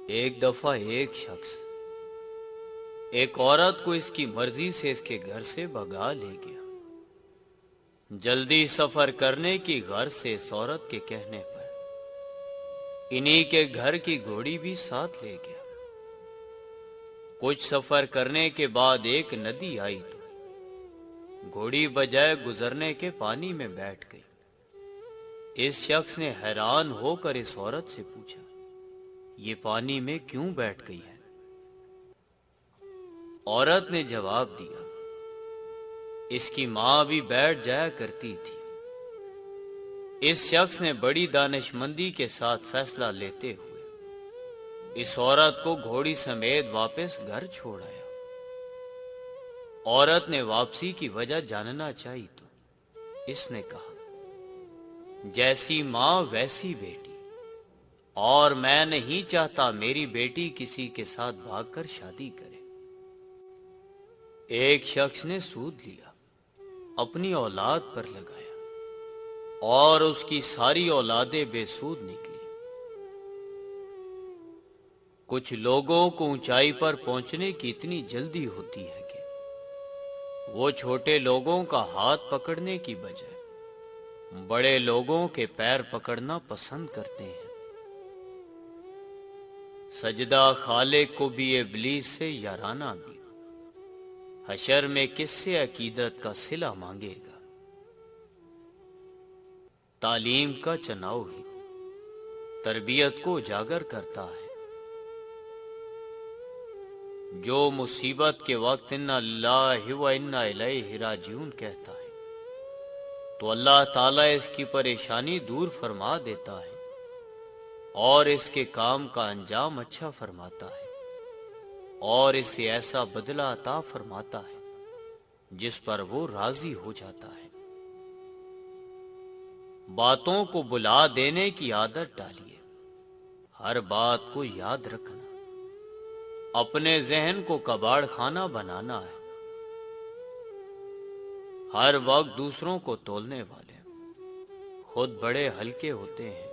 ایک دفعہ ایک شخص ایک عورت کو اس کی مرضی سے اس کے گھر سے بھگا لے گیا۔ جلدی سفر کرنے کی غرض سے اس عورت کے کہنے پر انہی کے گھر کی گھوڑی بھی ساتھ لے گیا۔ کچھ سفر کرنے کے بعد ایک ندی آئی تو گھوڑی بجائے گزرنے کے پانی میں بیٹھ گئی۔ اس شخص نے حیران ہو کر اس عورت سے پوچھا، یہ پانی میں کیوں بیٹھ گئی ہے؟ عورت نے جواب دیا، اس کی ماں بھی بیٹھ جایا کرتی تھی۔ اس شخص نے بڑی دانش مندی کے ساتھ فیصلہ لیتے ہوئے اس عورت کو گھوڑی سمیت واپس گھر چھوڑ آیا۔ عورت نے واپسی کی وجہ جاننا چاہی تو اس نے کہا، جیسی ماں ویسی بیٹی، اور میں نہیں چاہتا میری بیٹی کسی کے ساتھ بھاگ کر شادی کرے۔ ایک شخص نے سود لیا، اپنی اولاد پر لگایا اور اس کی ساری اولادیں بے سود نکلی۔ کچھ لوگوں کو اونچائی پر پہنچنے کی اتنی جلدی ہوتی ہے کہ وہ چھوٹے لوگوں کا ہاتھ پکڑنے کی بجائے بڑے لوگوں کے پیر پکڑنا پسند کرتے ہیں۔ سجدہ خالق کو بھی ابلیس سے یارانہ بھی، حشر میں کس سے عقیدت کا صلہ مانگے گا؟ تعلیم کا چناؤ ہی تربیت کو اجاگر کرتا ہے۔ جو مصیبت کے وقت انا للہ و انا الیہ راجعون کہتا ہے تو اللہ تعالیٰ اس کی پریشانی دور فرما دیتا ہے اور اس کے کام کا انجام اچھا فرماتا ہے اور اسے ایسا بدلہ عطا فرماتا ہے جس پر وہ راضی ہو جاتا ہے۔ باتوں کو بلا دینے کی عادت ڈالیے، ہر بات کو یاد رکھنا، اپنے ذہن کو کباڑ خانہ بنانا ہے، ہر وقت دوسروں کو تولنے والے خود بڑے ہلکے ہوتے ہیں۔